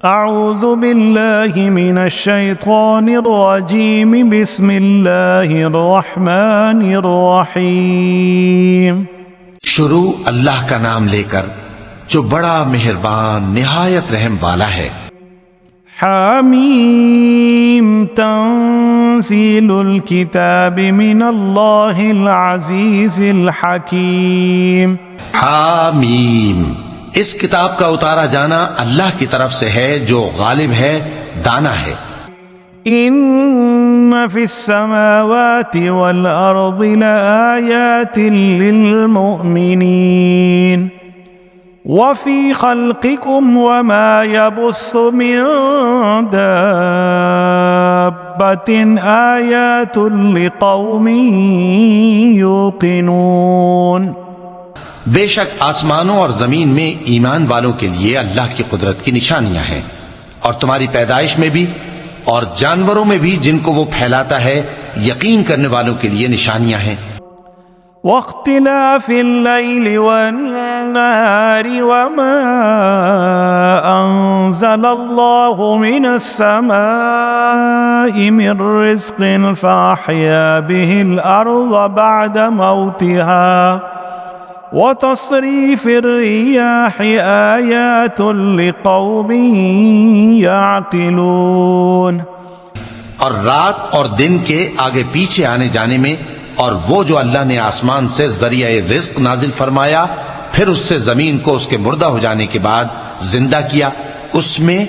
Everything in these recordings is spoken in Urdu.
اعوذ باللہ من الشیطان الرجیم بسم اللہ الرحمن الرحیم۔ شروع اللہ کا نام لے کر جو بڑا مہربان نہایت رحم والا ہے۔ حامیم تنزیل الکتاب من اللہ العزیز الحکیم۔ حامیم، اس کتاب کا اتارا جانا اللہ کی طرف سے ہے جو غالب ہے، دانا ہے۔ ان فی السماوات والارض لآیات للمؤمنین وفی خلقکم وما یبث من دابۃ آیات لقوم یوقنون۔ بے شک آسمانوں اور زمین میں ایمان والوں کے لیے اللہ کی قدرت کی نشانیاں ہیں، اور تمہاری پیدائش میں بھی اور جانوروں میں بھی جن کو وہ پھیلاتا ہے یقین کرنے والوں کے لیے نشانیاں ہیں۔ واختلاف اللیل والنہار وما انزل اللہ من السماء من رزق فاحیا به الارض بعد موتها وتصریف الریاح آیات لقوم یعقلون۔ اور رات اور دن کے آگے پیچھے آنے جانے میں، اور وہ جو اللہ نے آسمان سے ذریعہ رزق نازل فرمایا، پھر اس سے زمین کو اس کے مردہ ہو جانے کے بعد زندہ کیا، اس میں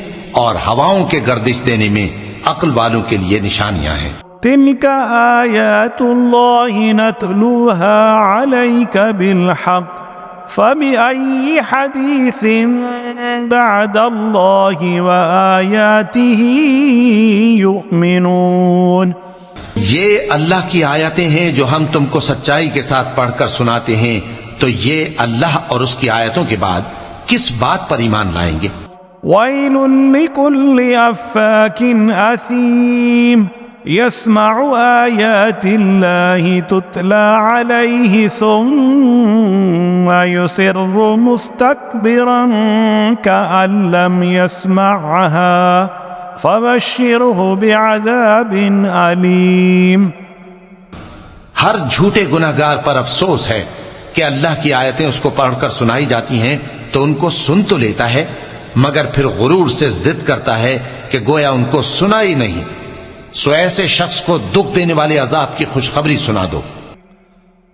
اور ہواؤں کے گردش دینے میں عقل والوں کے لیے نشانیاں ہیں۔ تلك آیات اللہ نتلوها علیک بالحق فبأي حدیث بعد اللہ وآیاتہ یؤمنون۔ یہ اللہ کی آیتیں ہیں جو ہم تم کو سچائی کے ساتھ پڑھ کر سناتے ہیں، تو یہ اللہ اور اس کی آیتوں کے بعد کس بات پر ایمان لائیں گے؟ ویل لکل افاک اثیم يسمع آیات اللہ تتلى علیہ ثم يصر مستكبرا كأن لم يسمعها فبشره بعذاب علیم۔ ہر جھوٹے گناہگار پر افسوس ہے کہ اللہ کی آیتیں اس کو پڑھ کر سنائی جاتی ہیں تو ان کو سن تو لیتا ہے، مگر پھر غرور سے ضد کرتا ہے کہ گویا ان کو سنا ہی نہیں، سو ایسے شخص کو دکھ دینے والے عذاب کی خوشخبری سنا دو۔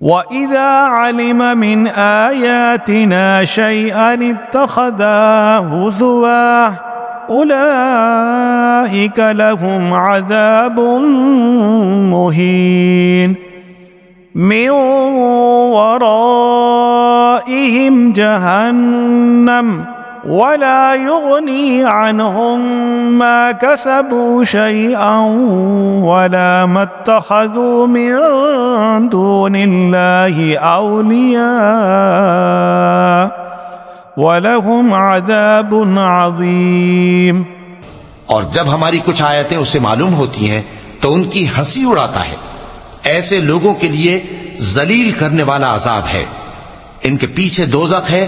وَإِذَا عَلِمَ مِنْ آيَاتِنَا شَيْئًا اتَّخَذَاهُ هُزُوًا أُولَئِكَ لَهُمْ عَذَابٌ مُهِينٌ مِّن وَرَائِهِمْ جَهَنَّمُ وَلَا يُغْنِي عَنْهُمْ مَا كَسَبُوا شَيْئًا وَلَا مَا اتَّخَذُوا مِن دُونِ اللَّهِ أَوْلِيَاءَ وَلَهُمْ عَذَابٌ عَظِيمٌ۔ اور جب ہماری کچھ آیتیں اسے معلوم ہوتی ہیں تو ان کی ہنسی اڑاتا ہے، ایسے لوگوں کے لیے ذلیل کرنے والا عذاب ہے، ان کے پیچھے دوزخ ہے،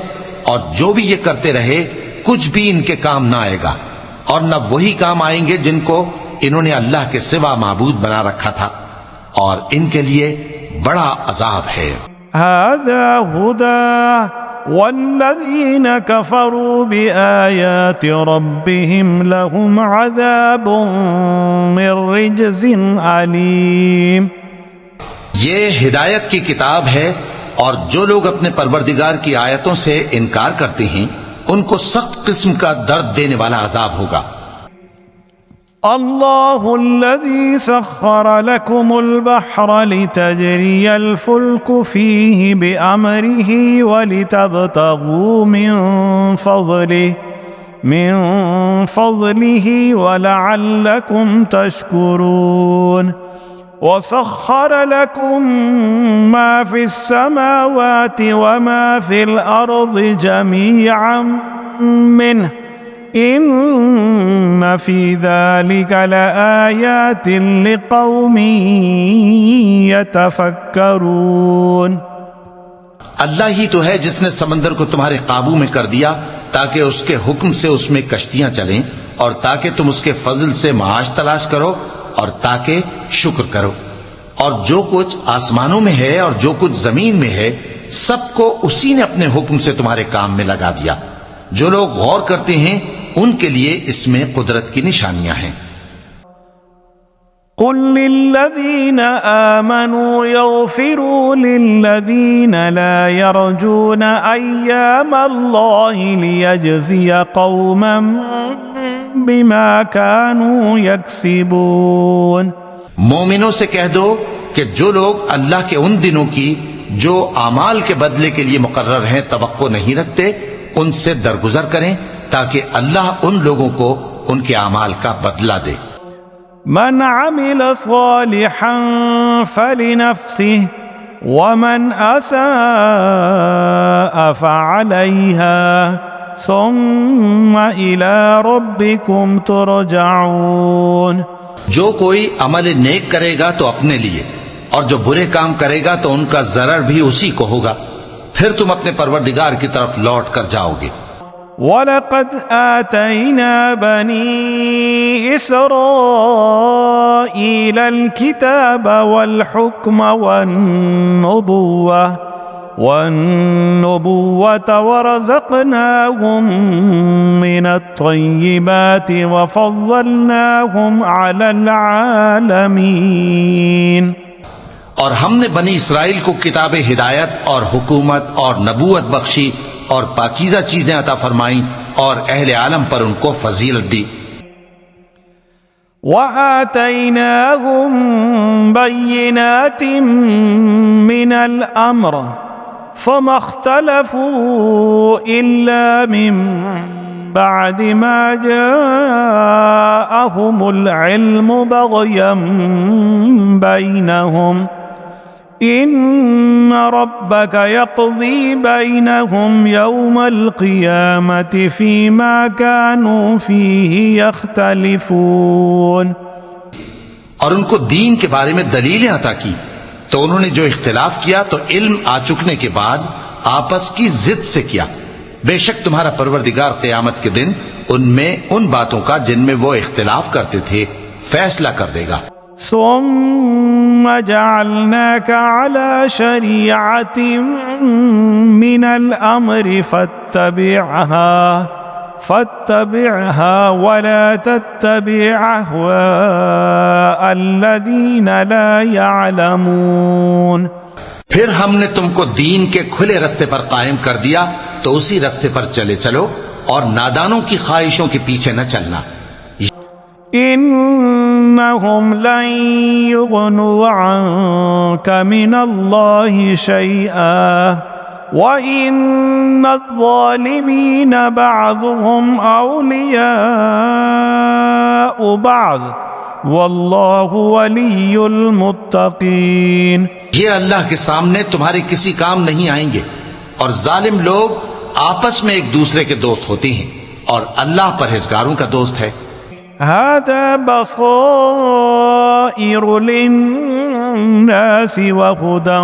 اور جو بھی یہ کرتے رہے کچھ بھی ان کے کام نہ آئے گا، اور نہ وہی کام آئیں گے جن کو انہوں نے اللہ کے سوا معبود بنا رکھا تھا، اور ان کے لیے بڑا عذاب ہے۔ هذا هدى والذین کفروا بآیات ربهم لهم عذاب من رجز علیم۔ یہ ہدایت کی کتاب ہے، اور جو لوگ اپنے پروردگار کی آیتوں سے انکار کرتے ہیں ان کو سخت قسم کا درد دینے والا عذاب ہوگا۔ اللہ الذی سخر لکم البحر لتجری الفلک فیہ بأمرہ ولتبتغوا من فضلہ ولعلکم تشکرون۔ وسخر لكم ما في السماوات وما في الأرض جميعا منه إن في ذلك لآيات لقوم يتفكرون۔ اللہ ہی تو ہے جس نے سمندر کو تمہارے قابو میں کر دیا تاکہ اس کے حکم سے اس میں کشتیاں چلیں، اور تاکہ تم اس کے فضل سے معاش تلاش کرو، اور تاکہ شکر کرو۔ اور جو کچھ آسمانوں میں ہے اور جو کچھ زمین میں ہے، سب کو اسی نے اپنے حکم سے تمہارے کام میں لگا دیا۔ جو لوگ غور کرتے ہیں ان کے لیے اس میں قدرت کی نشانیاں ہیں۔ قل للذین آمنوا یغفروا للذین لا یرجون ایام اللہ لیجزی قوما بما كانوا یکسبون۔ مومنوں سے کہہ دو کہ جو لوگ اللہ کے ان دنوں کی جو اعمال کے بدلے کے لیے مقرر ہیں توقع نہیں رکھتے، ان سے درگزر کریں تاکہ اللہ ان لوگوں کو ان کے اعمال کا بدلہ دے۔ من عمل صالحا فلنفسه ومن اساء فعليها ثم الى ربكم ترجعون۔ جو کوئی عمل نیک کرے گا تو اپنے لیے، اور جو برے کام کرے گا تو ان کا ضرر بھی اسی کو ہوگا، پھر تم اپنے پروردگار کی طرف لوٹ کر جاؤ گے۔ وَلَقَدْ آتَيْنَا بَنِي إِسْرَائِيلَ الْكِتَابَ وَالْحُكْمَ وَالنُّبُوَّةَ وَرَزَقْنَاهُم مِّنَ الطَّيِّبَاتِ وَفَضَّلْنَاهُمْ عَلَى الْعَالَمِينَ۔ اور ہم نے بنی اسرائیل کو کتاب ہدایت اور حکومت اور نبوت بخشی اور پاکیزہ چیزیں عطا فرمائیں اور اہل عالم پر ان کو فضیلت دی۔ وَآتَيْنَاهُمْ بَيِّنَاتٍ مِّنَ الْأَمْرِ فَمَا اخْتَلَفُوا إِلَّا مِن بَعْدِ مَا جَاءَهُمُ الْعِلْمُ بَغْيًا بَيْنَهُمْ إِنَّ رَبَّكَ يَقْضِي بَيْنَهُمْ يَوْمَ الْقِيَامَةِ فِيمَا كَانُوا فِيهِ يَخْتَلِفُونَ۔ اور ان کو دین کے بارے میں دلیلیں عطا کی، تو انہوں نے جو اختلاف کیا تو علم آ چکنے کے بعد آپس کی ضد سے کیا۔ بے شک تمہارا پروردگار قیامت کے دن ان میں ان باتوں کا جن میں وہ اختلاف کرتے تھے فیصلہ کر دے گا۔ ثم جعلناك على شريعة من الأمر فاتبعها ولا تتبع أهواء الذين لا يعلمون۔ پھر ہم نے تم کو دین کے کھلے رستے پر قائم کر دیا تو اسی رستے پر چلے چلو اور نادانوں کی خواہشوں کے پیچھے نہ چلنا۔ إنهم لن يغنوا عنك من الله شيئا وإن الظالمين بعضهم أولياء بعض والله ولي المتقين۔ یہ اللہ کے سامنے تمہارے کسی کام نہیں آئیں گے، اور ظالم لوگ آپس میں ایک دوسرے کے دوست ہوتے ہیں، اور اللہ پرہیزگاروں کا دوست ہے۔ هذا بصائر للناس وهدى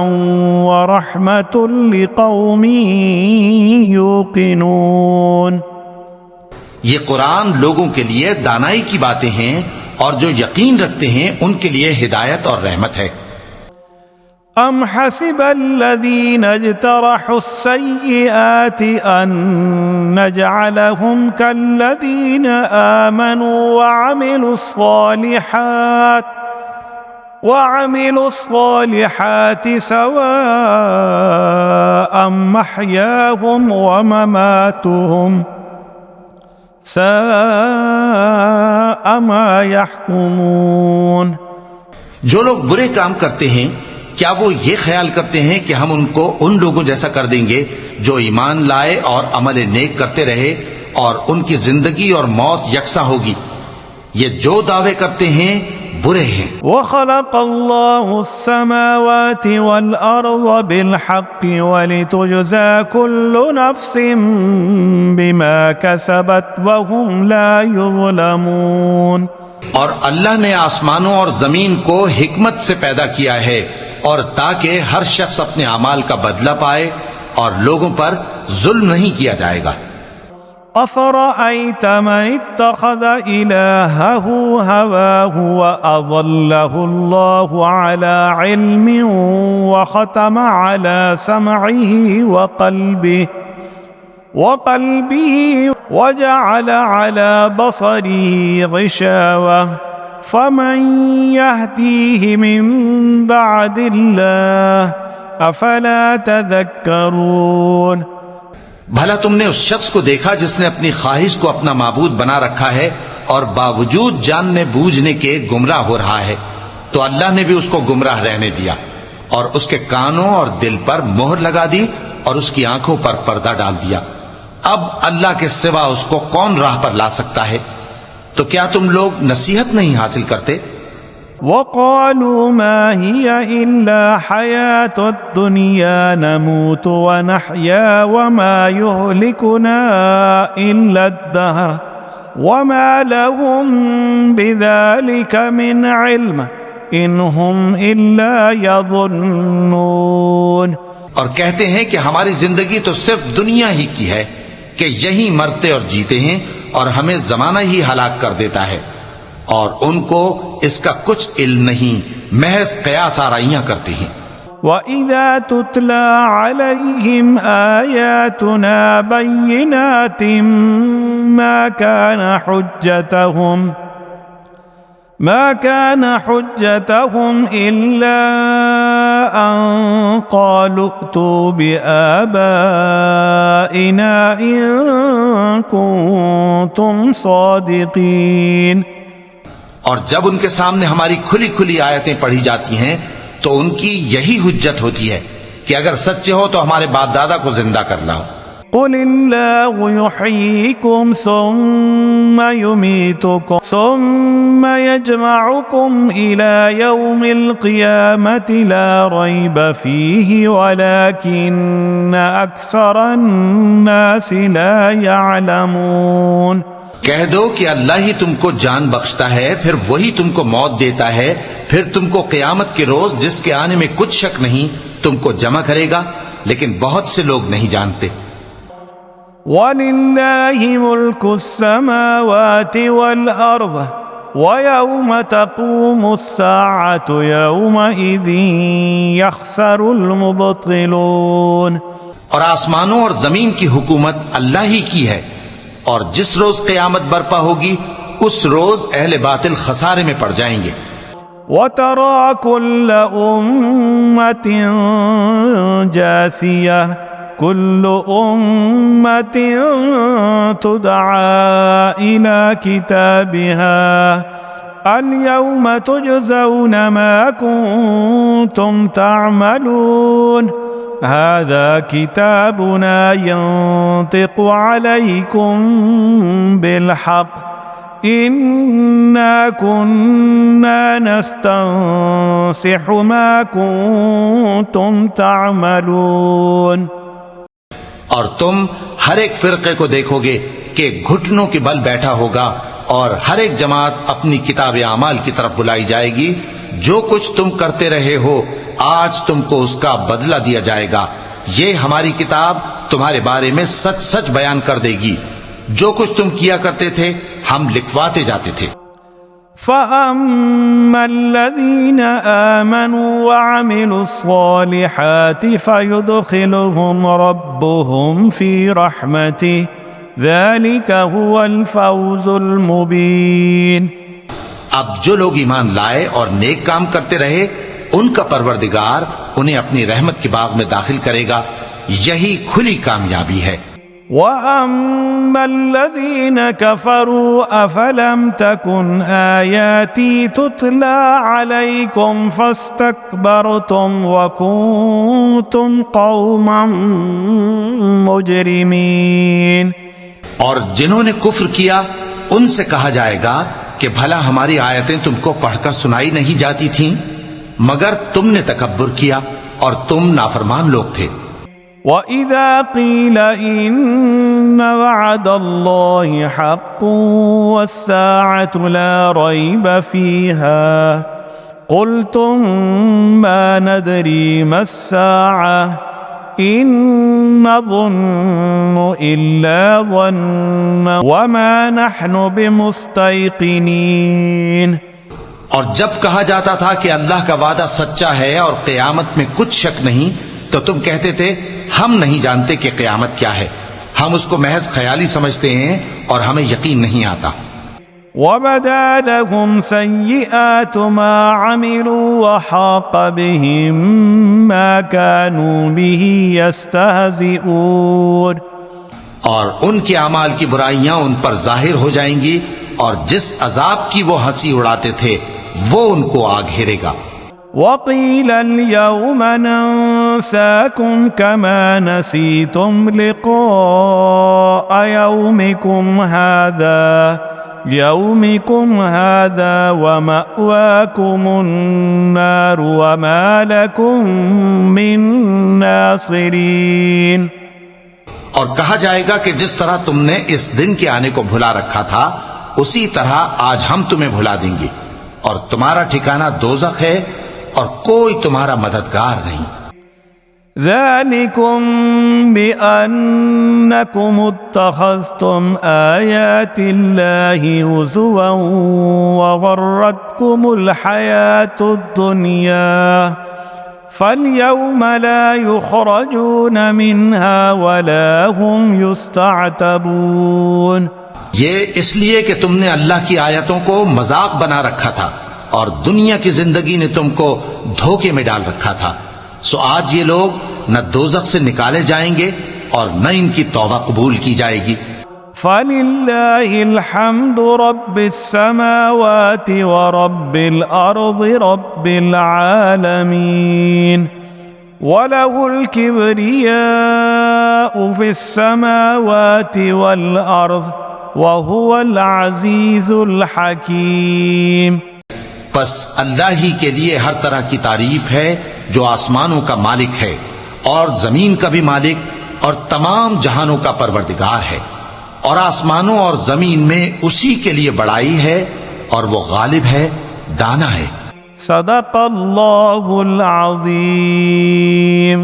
ورحمة لقوم يوقنون۔ یہ قرآن لوگوں کے لیے دانائی کی باتیں ہیں، اور جو یقین رکھتے ہیں ان کے لیے ہدایت اور رحمت ہے۔ أم حسب الذين اجترحوا السيئات أن نجعلهم كالذين آمنوا وعملوا الصالحات سواء محياهم ومماتهم ساء ما يحكمون۔ جو لوگ برے کام کرتے ہیں کیا وہ یہ خیال کرتے ہیں کہ ہم ان کو ان لوگوں جیسا کر دیں گے جو ایمان لائے اور عمل نیک کرتے رہے اور ان کی زندگی اور موت یکساں ہوگی؟ یہ جو دعوے کرتے ہیں برے ہیں۔ وَخَلَقَ اللَّهُ السَّمَاوَاتِ وَالْأَرْضَ بِالْحَقِّ وَلِتُجْزَى كُلُّ نَفْسٍ بِمَا كَسَبَتْ وَهُمْ لَا يُظْلَمُونَ۔ اور اللہ نے آسمانوں اور زمین کو حکمت سے پیدا کیا ہے، اور تاکہ ہر شخص اپنے اعمال کا بدلہ پائے اور لوگوں پر ظلم نہیں کیا جائے گا۔ أفرأيت من اتخذ إلهه هواه وأضله الله على علم وختم على سمعه وقلبه وجعل على بصره غشاوة فمن يهديه من بعد الله أفلا تذكرون۔ بھلا تم نے اس شخص کو دیکھا جس نے اپنی خواہش کو اپنا معبود بنا رکھا ہے اور باوجود جاننے بوجھنے کے گمراہ ہو رہا ہے؟ تو اللہ نے بھی اس کو گمراہ رہنے دیا اور اس کے کانوں اور دل پر مہر لگا دی اور اس کی آنکھوں پر پردہ ڈال دیا۔ اب اللہ کے سوا اس کو کون راہ پر لا سکتا ہے؟ تو کیا تم لوگ نصیحت نہیں حاصل کرتے؟ وقالوا ما هي إلا حياة الدنيا نموت ونحيا وما يهلكنا إلا الدهر وما لهم بذلك من علم إن هم إلا يظنون۔ اور کہتے ہیں کہ ہماری زندگی تو صرف دنیا ہی کی ہے کہ یہی مرتے اور جیتے ہیں اور ہمیں زمانہ ہی ہلاک کر دیتا ہے، اور ان کو اس کا کچھ علم نہیں، محض قیاس آرائیاں کرتے ہیں۔ وَإِذَا تُتْلَى عَلَيْهِمْ آيَاتُنَا بَيِّنَاتٍ ما كان حجتهم إلا أن قالوا ائتوا بآبائنا إن كنتم صادقين۔ اور جب ان کے سامنے ہماری کھلی کھلی آیتیں پڑھی جاتی ہیں تو ان کی یہی حجت ہوتی ہے کہ اگر سچے ہو تو ہمارے باپ دادا کو زندہ کر لاؤ۔ قل الله يحييكم ثم يميتكم ثم يجمعكم إلى يوم القيامة لا ريب فيه ولكن أكثر الناس لا يعلمون۔ کہہ دو کہ اللہ ہی تم کو جان بخشتا ہے، پھر وہی تم کو موت دیتا ہے، پھر تم کو قیامت کے روز جس کے آنے میں کچھ شک نہیں تم کو جمع کرے گا، لیکن بہت سے لوگ نہیں جانتے۔ وَلِلَّهِ مُلْكُ السَّمَاوَاتِ وَالْأَرْضِ وَيَوْمَ تَقُومُ السَّاعَةُ يَوْمَئِذٍ يَخْسَرُ الْمُبْطِلُونَ۔ اور آسمانوں اور زمین کی حکومت اللہ ہی کی ہے، اور جس روز قیامت برپا ہوگی اس روز اہل باطل خسارے میں پڑ جائیں گے۔ وَتَرَى كُلَّ أُمَّةٍ جَاثِيَةً كل أمة تدعى إلى كتابها اليوم تجزون ما كنتم تعملون هذا كتابنا ينطق عليكم بالحق إنا كنا نستنسخ ما كنتم تعملون۔ اور تم ہر ایک فرقے کو دیکھو گے کہ گھٹنوں کے بل بیٹھا ہوگا، اور ہر ایک جماعت اپنی کتاب اعمال کی طرف بلائی جائے گی۔ جو کچھ تم کرتے رہے ہو آج تم کو اس کا بدلہ دیا جائے گا۔ یہ ہماری کتاب تمہارے بارے میں سچ سچ بیان کر دے گی۔ جو کچھ تم کیا کرتے تھے ہم لکھواتے جاتے تھے۔ فَأَمَّا الَّذِينَ آمَنُوا وَعَمِلُوا الصَّالِحَاتِ فَيُدْخِلُهُمْ رَبُّهُمْ فِي رَحْمَتِهِ ذَلِكَ هُوَ الْفَوْزُ الْمُبِينُ۔ اب جو لوگ ایمان لائے اور نیک کام کرتے رہے ان کا پروردگار انہیں اپنی رحمت کے باغ میں داخل کرے گا، یہی کھلی کامیابی ہے۔ وَأَمَّا الَّذِينَ كَفَرُوا أَفَلَمْ تَكُنْ آيَاتِي تُتْلَى عَلَيْكُمْ فَاسْتَكْبَرْتُمْ وَكُنْتُمْ قَوْمًا مُجْرِمِينَ۔ اور جنہوں نے کفر کیا ان سے کہا جائے گا کہ بھلا ہماری آیتیں تم کو پڑھ کر سنائی نہیں جاتی تھیں، مگر تم نے تکبر کیا اور تم نافرمان لوگ تھے۔ وَإِذَا قِيلَ إِنَّ وَعْدَ اللَّهِ حَقٌّ وَالسَّاعَةُ لَا رَيْبَ فِيهَا قُلْتُمْ مَا نَدْرِي مَا السَّاعَةُ إن نظن إلا ظنا وما نحن بمستيقنين. اور جب کہا جاتا تھا کہ اللہ کا وعدہ سچا ہے اور قیامت میں کچھ شک نہیں تو تم کہتے تھے ہم نہیں جانتے کہ قیامت کیا ہے، ہم اس کو محض خیالی سمجھتے ہیں اور ہمیں یقین نہیں آتا. وَبَدَا لَهُمْ سَيِّئَاتُ مَا عَمِلُوا وَحَاقَ بِهِم مَّا كَانُوا بِهِ يَسْتَهْزِئُونَ. اور ان کے اعمال کی برائیاں ان پر ظاہر ہو جائیں گی اور جس عذاب کی وہ ہنسی اڑاتے تھے وہ ان کو آ گھیرے گا. وَقِيلَ الْيَوْمَ نَنسَاكُمْ كَمَا نَسِيتُمْ لِقَاءَ يَوْمِكُمْ هَذَا وَمَأْوَاكُمُ النَّارُ وَمَا لَكُمْ مِن نَاصِرِينَ. اور کہا جائے گا کہ جس طرح تم نے اس دن کے آنے کو بھلا رکھا تھا اسی طرح آج ہم تمہیں بھلا دیں گے، اور تمہارا ٹھکانہ دوزخ ہے اور کوئی تمہارا مددگار نہیں. ذَلِكُمْ بِأَنَّكُمُ اتَّخَذْتُمْ آيَاتِ اللَّهِ هُزُوًا وَغَرَّتْكُمُ الْحَيَاةُ الدُّنْيَا فَالْيَوْمَ لَا يُخْرَجُونَ مِنْهَا وَلَا هُمْ يُسْتَعْتَبُونَ. یہ اس لیے کہ تم نے اللہ کی آیتوں کو مذاق بنا رکھا تھا اور دنیا کی زندگی نے تم کو دھوکے میں ڈال رکھا تھا، سو آج یہ لوگ نہ دوزخ سے نکالے جائیں گے اور نہ ان کی توبہ قبول کی جائے گی. فَلِلَّهِ الْحَمْدُ رَبِّ السَّمَاوَاتِ وَرَبِّ الْأَرْضِ رَبِّ الْعَالَمِينَ وَلَهُ الْكِبْرِيَاءُ فِي السَّمَاوَاتِ وَالْأَرْضِ وَهُوَ الْعَزِيزُ الْحَكِيمُ. بس اللہ ہی کے لیے ہر طرح کی تعریف ہے جو آسمانوں کا مالک ہے اور زمین کا بھی مالک اور تمام جہانوں کا پروردگار ہے، اور آسمانوں اور زمین میں اسی کے لیے بڑائی ہے اور وہ غالب ہے، دانا ہے. صدق اللہ العظیم.